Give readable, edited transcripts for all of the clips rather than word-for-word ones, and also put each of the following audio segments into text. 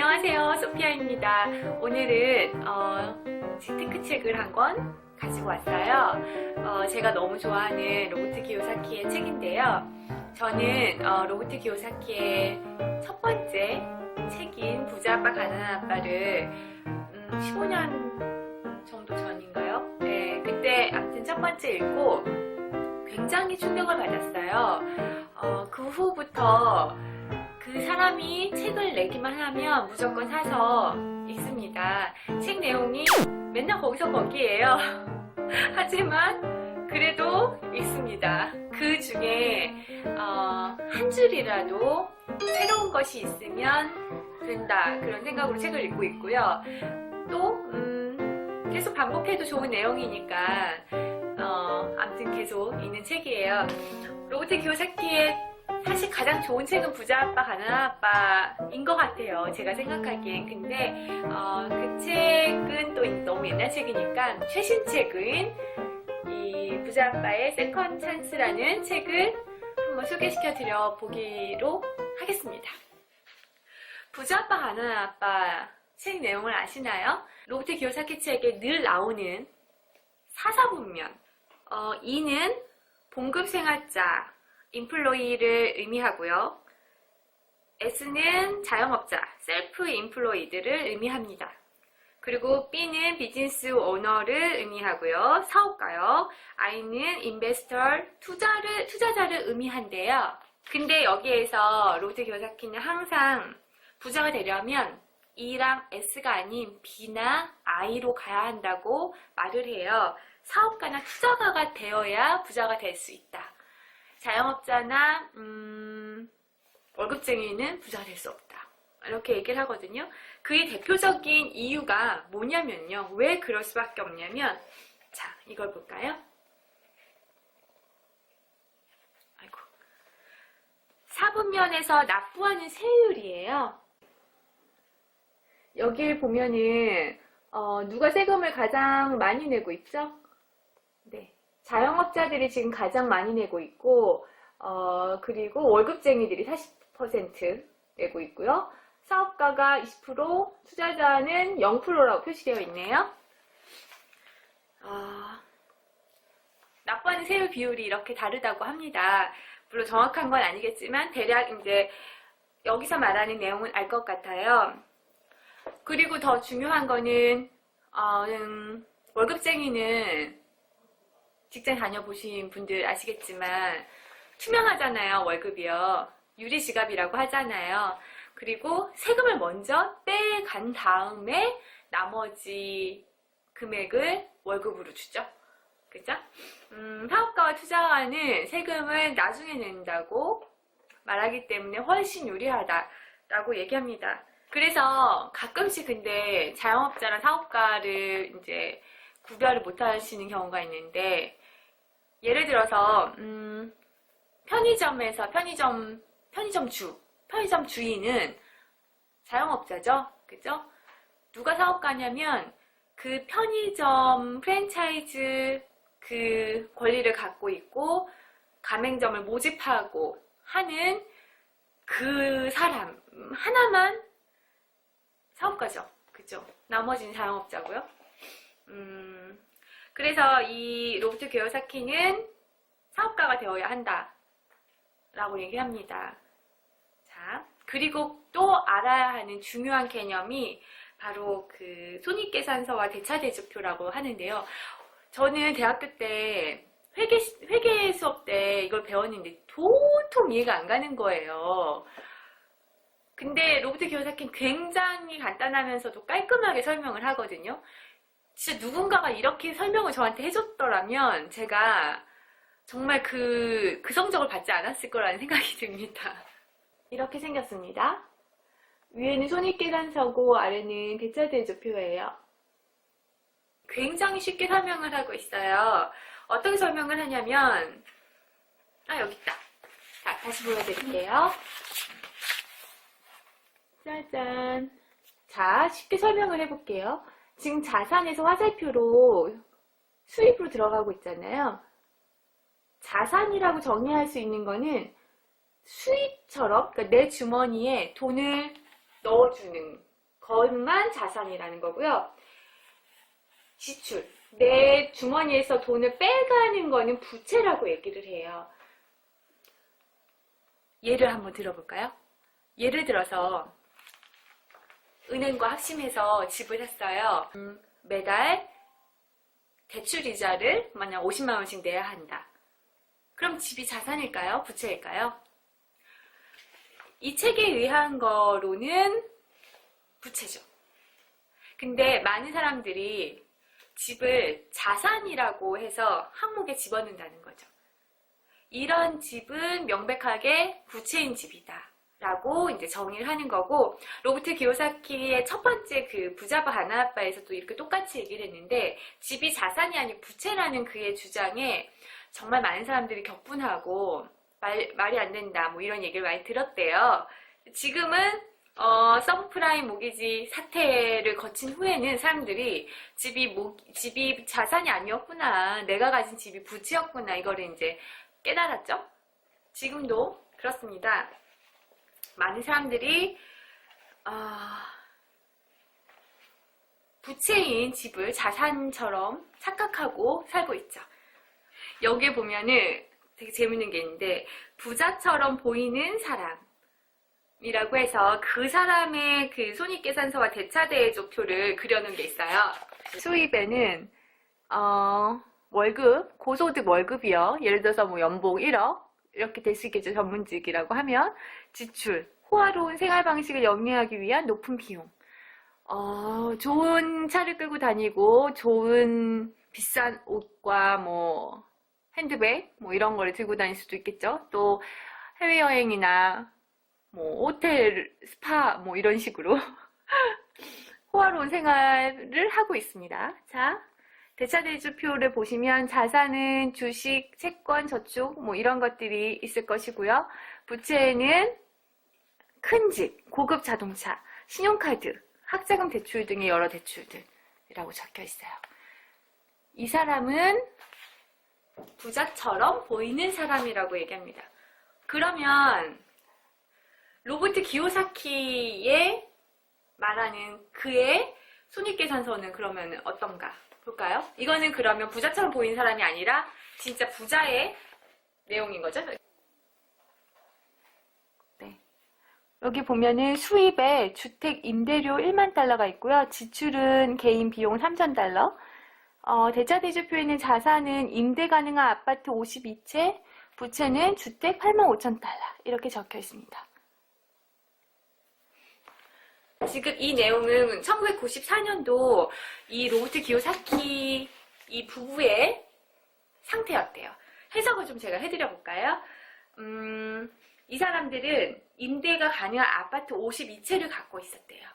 안녕하세요, 소피아입니다. 오늘은 재테크 책을 한 권 가지고 왔어요. 제가 너무 좋아하는 로버트 기요사키의 책인데요. 저는 로버트 기요사키의 첫 번째 책인 부자 아빠 가난한 아빠를 15년 정도 전인가요? 네, 그때 아무튼 첫 번째 읽고 굉장히 충격을 받았어요. 그 후부터 그 사람이 책을 내기만 하면 무조건 사서 읽습니다. 책 내용이 맨날 거기서 거기에요. 하지만 그래도 읽습니다. 그 중에 한 줄이라도 새로운 것이 있으면 된다, 그런 생각으로 책을 읽고 있고요. 또 계속 반복해도 좋은 내용이니까 아무튼 계속 읽는 책이에요. 로버트 기요사키의 사실 가장 좋은 책은 부자 아빠 가난한 아빠인 것 같아요, 제가 생각하기엔. 근데 그 책은 또 너무 옛날 책이니까 최신 책은 이 부자 아빠의 세컨 찬스라는 책을 한번 소개시켜 드려 보기로 하겠습니다. 부자 아빠 가난한 아빠 책 내용을 아시나요? 로버트 기요사키 책에 늘 나오는 사사분면, 이는 봉급생활자 인플로이를 의미하고요. S는 자영업자, 셀프 인플로이드를 의미합니다. 그리고 B는 비즈니스 오너를 의미하고요. 사업가요. I는 인베스터, 투자자를 의미한대요. 근데 여기에서 로버트 기요사키는 항상 부자가 되려면 E랑 S가 아닌 B나 I로 가야 한다고 말을 해요. 사업가나 투자가가 되어야 부자가 될 수 있다. 자영업자나 월급쟁이는 부자가 될 수 없다, 이렇게 얘기를 하거든요. 그의 대표적인 이유가 뭐냐면요, 왜 그럴 수밖에 없냐면, 자, 이걸 볼까요? 아이고, 사분면에서 납부하는 세율이에요. 여기를 보면은 누가 세금을 가장 많이 내고 있죠? 네, 자영업자들이 지금 가장 많이 내고 있고, 그리고 월급쟁이들이 40% 내고 있고요. 사업가가 20%, 투자자는 0%라고 표시되어 있네요. 납부하는 세율 비율이 이렇게 다르다고 합니다. 물론 정확한 건 아니겠지만 대략 이제 여기서 말하는 내용은 알 것 같아요. 그리고 더 중요한 거는 월급쟁이는 직장 다녀보신 분들 아시겠지만 투명하잖아요, 월급이요. 유리지갑이라고 하잖아요. 그리고 세금을 먼저 빼간 다음에 나머지 금액을 월급으로 주죠. 그죠? 사업가와 투자가는 세금을 나중에 낸다고 말하기 때문에 훨씬 유리하다라고 얘기합니다. 그래서 가끔씩 근데 자영업자랑 사업가를 이제 구별을 못 하시는 경우가 있는데, 예를 들어서 편의점에서 편의점 주인은 자영업자죠, 그죠? 누가 사업가냐면 그 편의점 프랜차이즈 그 권리를 갖고 있고 가맹점을 모집하고 하는 그 사람 하나만 사업가죠, 그죠? 나머지는 자영업자고요. 그래서 이 로버트 기요사키는 사업가가 되어야 한다 라고 얘기합니다. 자, 그리고 또 알아야 하는 중요한 개념이 바로 그 손익계산서와 대차대조표라고 하는데요. 저는 대학교 때 회계 수업 때 이걸 배웠는데 도통 이해가 안 가는 거예요. 근데 로버트 기요사키는 굉장히 간단하면서도 깔끔하게 설명을 하거든요. 진짜 누군가가 이렇게 설명을 저한테 해줬더라면 제가 정말 그 성적을 받지 않았을 거라는 생각이 듭니다. 이렇게 생겼습니다. 위에는 손익계산서고 아래는 대차대조표예요. 굉장히 쉽게 설명을 하고 있어요. 어떻게 설명을 하냐면, 여기 있다. 자, 다시 보여드릴게요. 짜잔. 자, 쉽게 설명을 해볼게요. 지금 자산에서 화살표로 수입으로 들어가고 있잖아요. 자산이라고 정의할 수 있는 거는 수입처럼, 그러니까 내 주머니에 돈을 넣어주는 것만 자산이라는 거고요. 지출, 내 주머니에서 돈을 빼가는 거는 부채라고 얘기를 해요. 예를 한번 들어볼까요? 예를 들어서 은행과 합심해서 집을 샀어요. 매달 대출 이자를 만약 50만 원씩 내야 한다. 그럼 집이 자산일까요? 부채일까요? 이 책에 의한 거로는 부채죠. 근데 많은 사람들이 집을 자산이라고 해서 항목에 집어넣는다는 거죠. 이런 집은 명백하게 부채인 집이다 라고 이제 정의를 하는 거고, 로버트 기요사키의 첫 번째 그 부자바 하나아빠에서도 이렇게 똑같이 얘기를 했는데, 집이 자산이 아닌 부채라는 그의 주장에 정말 많은 사람들이 격분하고 말이 안 된다 뭐 이런 얘기를 많이 들었대요. 지금은 서브프라임 모기지 사태를 거친 후에는 사람들이 집이 자산이 아니었구나, 내가 가진 집이 부채였구나, 이거를 이제 깨달았죠. 지금도 그렇습니다. 많은 사람들이 부채인 집을 자산처럼 착각하고 살고 있죠. 여기에 보면은 되게 재밌는 게 있는데, 부자처럼 보이는 사람이라고 해서 그 사람의 그 손익계산서와 대차대조표를 그려놓은 게 있어요. 수입에는 월급, 고소득 월급이요. 예를 들어서 뭐 연봉 1억 이렇게 될 수 있겠죠. 전문직이라고 하면. 지출, 호화로운 생활 방식을 영위하기 위한 높은 비용. 좋은 차를 끌고 다니고 좋은 비싼 옷과 뭐 핸드백 뭐 이런 거를 들고 다닐 수도 있겠죠. 또 해외여행이나 뭐 호텔, 스파 뭐 이런 식으로 호화로운 생활을 하고 있습니다. 자, 대차대조표를 보시면 자산은 주식, 채권, 저축 뭐 이런 것들이 있을 것이고요. 부채는 큰 집, 고급 자동차, 신용카드, 학자금 대출 등의 여러 대출들이라고 적혀 있어요. 이 사람은 부자처럼 보이는 사람이라고 얘기합니다. 그러면 로버트 기요사키의 말하는 그의 손익계산서는 그러면 어떤가 볼까요? 이거는 그러면 부자처럼 보이는 사람이 아니라 진짜 부자의 내용인 거죠? 네. 여기 보면은 수입에 주택 임대료 1만 달러가 있고요. 지출은 개인 비용 3,000달러. 대차대조표에는 자산은 임대 가능한 아파트 52채, 부채는 주택 85,000달러 이렇게 적혀 있습니다. 지금 이 내용은 1994년도 이 로버트 기요사키 이 부부의 상태였대요. 해석을 좀 제가 해드려 볼까요? 이 사람들은 임대가 가능한 아파트 52채를 갖고 있었대요.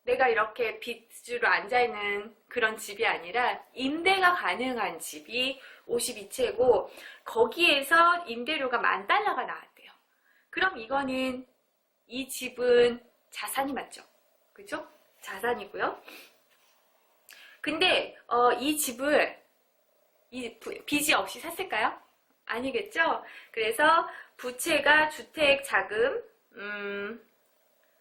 내가 이렇게 빚주로 앉아있는 그런 집이 아니라 임대가 가능한 집이 52채고 거기에서 임대료가 $10,000가 나왔대요. 그럼 이 집은 자산이 맞죠? 그죠? 자산이고요. 근데 이 집을 빚이 없이 샀을까요? 아니겠죠? 그래서 부채가 주택 자금,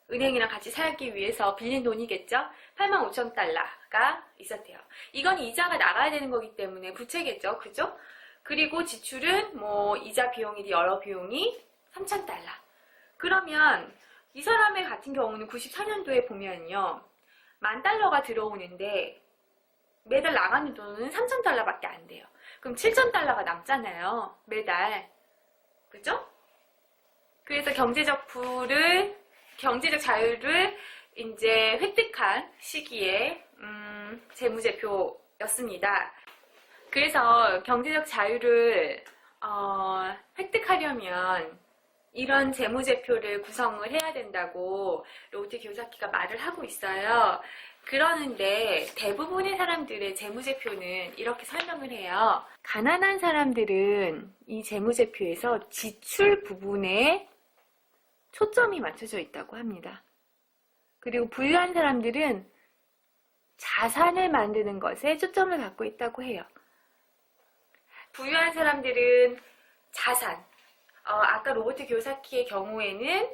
은행이랑 같이 살기 위해서 빌린 돈이겠죠? 85,000달러가 있었대요. 이건 이자가 나가야 되는 거기 때문에 부채겠죠? 그죠? 그리고 지출은 뭐 이자 비용이 여러 비용이 3,000달러. 그러면 이 사람의 같은 경우는 94년도에 보면요. $10,000가 들어오는데 매달 나가는 돈은 3,000달러밖에 안 돼요. 그럼 7,000달러가 남잖아요. 매달. 그죠? 그래서 경제적 자유를 이제 획득한 시기에 재무제표였습니다. 그래서 경제적 자유를 획득하려면 이런 재무제표를 구성을 해야 된다고 로버트 기요사키가 말을 하고 있어요. 그러는데 대부분의 사람들의 재무제표는 이렇게 설명을 해요. 가난한 사람들은 이 재무제표에서 지출 부분에 초점이 맞춰져 있다고 합니다. 그리고 부유한 사람들은 자산을 만드는 것에 초점을 갖고 있다고 해요. 부유한 사람들은 자산, 아까 로버트 기요사키의 경우에는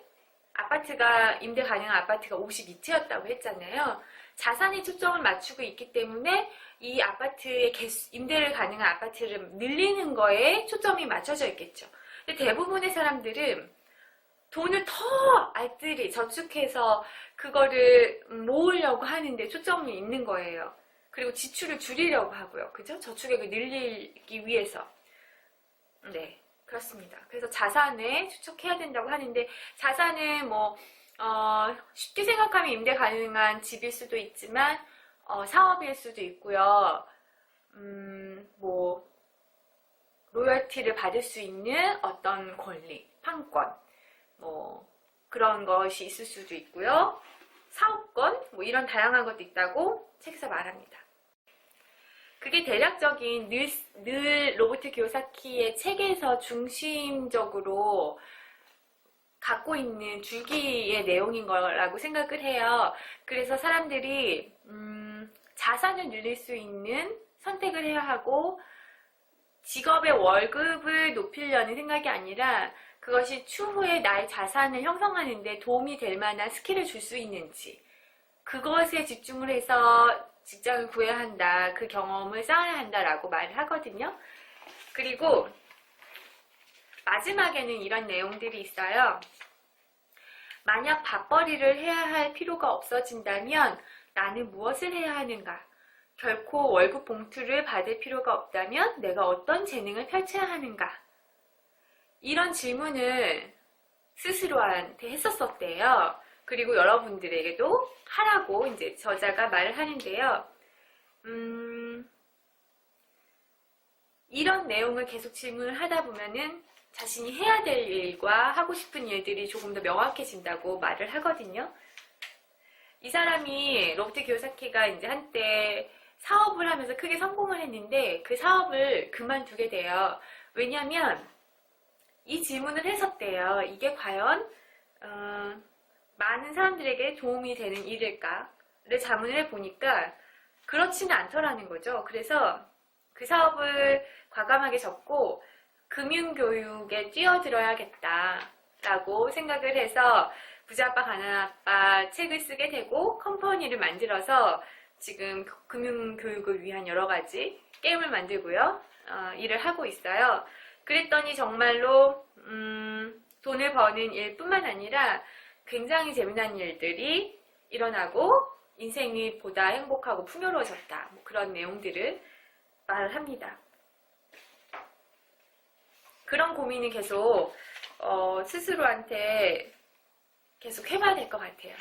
아파트가, 임대 가능한 아파트가 52채였다고 했잖아요. 자산에 초점을 맞추고 있기 때문에 이 아파트의 임대를 가능한 아파트를 늘리는 거에 초점이 맞춰져 있겠죠. 근데 대부분의 사람들은 돈을 더 알뜰히 저축해서 그거를 모으려고 하는데 초점이 있는 거예요. 그리고 지출을 줄이려고 하고요. 그죠? 저축액을 늘리기 위해서. 네, 그렇습니다. 그래서 자산에 추적해야 된다고 하는데, 자산은 뭐 쉽게 생각하면 임대 가능한 집일 수도 있지만 사업일 수도 있고요. 뭐 로열티를 받을 수 있는 어떤 권리, 판권, 뭐 그런 것이 있을 수도 있고요. 사업권, 뭐 이런 다양한 것도 있다고 책에서 말합니다. 그게 대략적인 늘 로버트 기요사키의 책에서 중심적으로 갖고 있는 줄기의 내용인 거라고 생각을 해요. 그래서 사람들이 자산을 늘릴 수 있는 선택을 해야 하고, 직업의 월급을 높이려는 생각이 아니라 그것이 추후에 나의 자산을 형성하는 데 도움이 될 만한 스킬을 줄 수 있는지, 그것에 집중을 해서 직장을 구해야 한다, 그 경험을 쌓아야 한다라고 말을 하거든요. 그리고 마지막에는 이런 내용들이 있어요. 만약 밥벌이를 해야 할 필요가 없어진다면 나는 무엇을 해야 하는가? 결코 월급 봉투를 받을 필요가 없다면 내가 어떤 재능을 펼쳐야 하는가? 이런 질문을 스스로한테 했었었대요. 그리고 여러분들에게도 하라고 이제 저자가 말을 하는데요. 이런 내용을 계속 질문을 하다 보면은 자신이 해야 될 일과 하고 싶은 일들이 조금 더 명확해진다고 말을 하거든요. 이 사람이, 로버트 기요사키가 이제 한때 사업을 하면서 크게 성공을 했는데 그 사업을 그만두게 돼요. 왜냐면 이 질문을 했었대요. 이게 과연 많은 사람들에게 도움이 되는 일일까를 자문을 해보니까 그렇지는 않더라는 거죠. 그래서 그 사업을 과감하게 접고 금융교육에 뛰어들어야겠다라고 생각을 해서 부자아빠 가난아빠 책을 쓰게 되고 컴퍼니를 만들어서 지금 금융교육을 위한 여러 가지 게임을 만들고요. 일을 하고 있어요. 그랬더니 정말로 돈을 버는 일뿐만 아니라 굉장히 재미난 일들이 일어나고 인생이 보다 행복하고 풍요로워졌다. 뭐 그런 내용들을 말을 합니다. 그런 고민을 계속 스스로한테 계속 해봐야 될 것 같아요.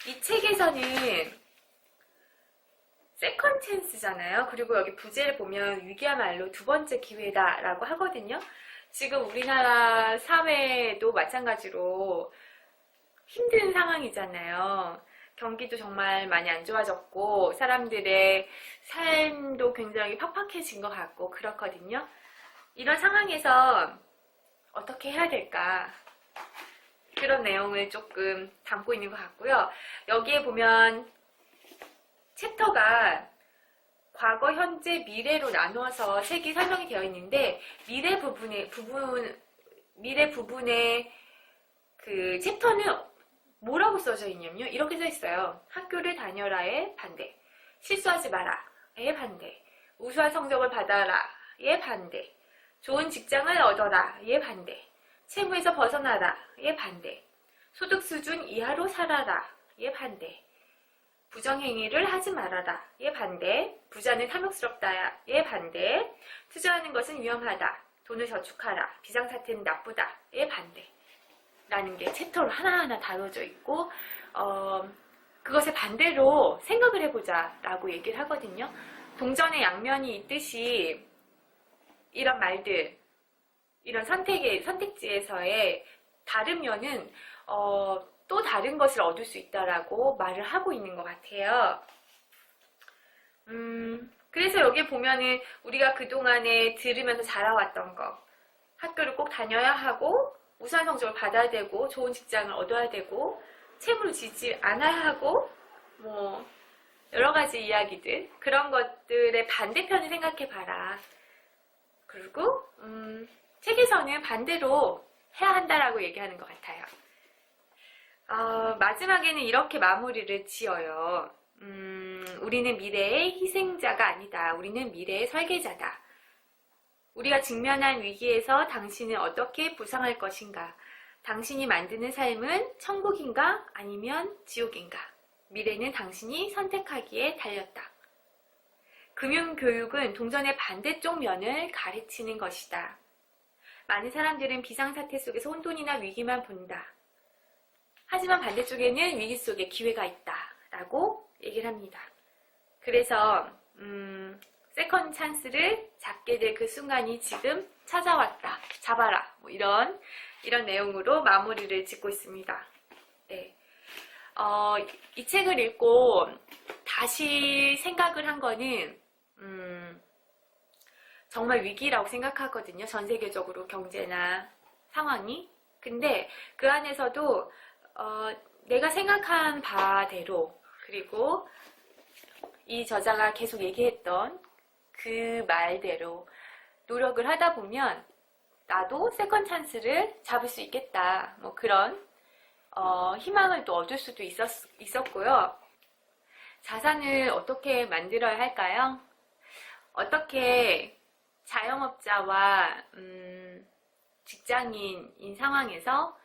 이 책에서는 세컨 찬스잖아요. 그리고 여기 부제를 보면 위기야말로 두 번째 기회다라고 하거든요. 지금 우리나라 사회도 마찬가지로 힘든 상황이잖아요. 경기도 정말 많이 안 좋아졌고 사람들의 삶도 굉장히 팍팍해진 것 같고 그렇거든요. 이런 상황에서 어떻게 해야 될까? 그런 내용을 조금 담고 있는 것 같고요. 여기에 보면 챕터가 과거, 현재, 미래로 나누어서 책이 설명이 되어 있는데 미래 부분의 그 챕터는 뭐라고 써져 있냐면요. 이렇게 써 있어요. 학교를 다녀라의 반대, 실수하지 마라의 반대, 우수한 성적을 받아라의 반대, 좋은 직장을 얻어라의 반대, 채무에서 벗어나라의 반대, 소득 수준 이하로 살아라의 반대, 부정행위를 하지 말아라의 반대, 부자는 탐욕스럽다의 반대, 투자하는 것은 위험하다, 돈을 저축하라, 비상사태는 나쁘다의 반대 라는 게 챕터로 하나하나 다뤄져 있고 그것의 반대로 생각을 해보자 라고 얘기를 하거든요. 동전의 양면이 있듯이 이런 말들, 이런 선택지에서의 다른 면은 또 다른 것을 얻을 수 있다라고 말을 하고 있는 것 같아요. 그래서 여기 보면은 우리가 그동안에 들으면서 자라왔던 거, 학교를 꼭 다녀야 하고 우수한 성적을 받아야 되고 좋은 직장을 얻어야 되고 채무를 지지 않아야 하고 뭐 여러 가지 이야기들, 그런 것들의 반대편을 생각해 봐라. 그리고 책에서는 반대로 해야 한다라고 얘기하는 것 같아요. 마지막에는 이렇게 마무리를 지어요. 우리는 미래의 희생자가 아니다. 우리는 미래의 설계자다. 우리가 직면한 위기에서 당신은 어떻게 부상할 것인가? 당신이 만드는 삶은 천국인가? 아니면 지옥인가? 미래는 당신이 선택하기에 달렸다. 금융교육은 동전의 반대쪽 면을 가르치는 것이다. 많은 사람들은 비상사태 속에서 혼돈이나 위기만 본다. 하지만 반대쪽에는 위기 속에 기회가 있다. 라고 얘기를 합니다. 그래서 세컨 찬스를 잡게 될 그 순간이 지금 찾아왔다. 잡아라. 뭐 이런 내용으로 마무리를 짓고 있습니다. 네. 이 책을 읽고 다시 생각을 한 거는 정말 위기라고 생각하거든요. 전 세계적으로 경제나 상황이. 근데 그 안에서도 내가 생각한 바대로, 그리고 이 저자가 계속 얘기했던 그 말대로 노력을 하다 보면 나도 세컨 찬스를 잡을 수 있겠다. 뭐 그런 희망을 또 얻을 수도 있었고요. 자산을 어떻게 만들어야 할까요? 어떻게 자영업자와 직장인인 상황에서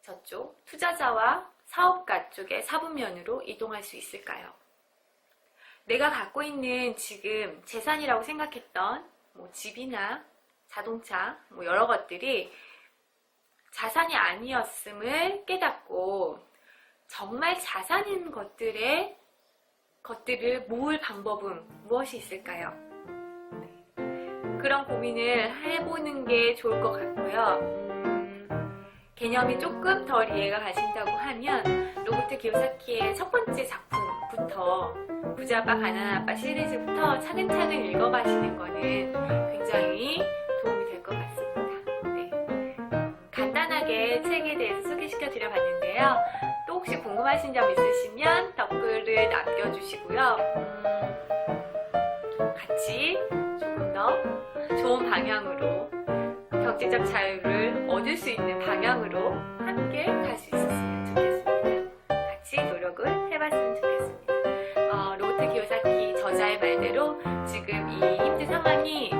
저쪽 투자자와 사업가 쪽의 사분면으로 이동할 수 있을까요? 내가 갖고 있는 지금 재산이라고 생각했던 뭐 집이나 자동차, 뭐 여러 것들이 자산이 아니었음을 깨닫고 정말 자산인 것들을 모을 방법은 무엇이 있을까요? 그런 고민을 해보는 게 좋을 것 같고요. 개념이 조금 덜 이해가 가신다고 하면 로버트 기요사키의 첫 번째 작품부터 부자 아빠 가난한 아빠 시리즈부터 차근차근 읽어가시는 거는 굉장히 도움이 될 것 같습니다. 네. 간단하게 책에 대해서 소개시켜 드려봤는데요. 또 혹시 궁금하신 점 있으시면 댓글을 남겨주시고요. 같이 조금 더 좋은 방향으로 경제적 자유를 얻을 수 있는 방향으로 함께 갈 수 있었으면 좋겠습니다. 같이 노력을 해봤으면 좋겠습니다. 로버트 기요사키 저자의 말대로 지금 이 힘든 상황이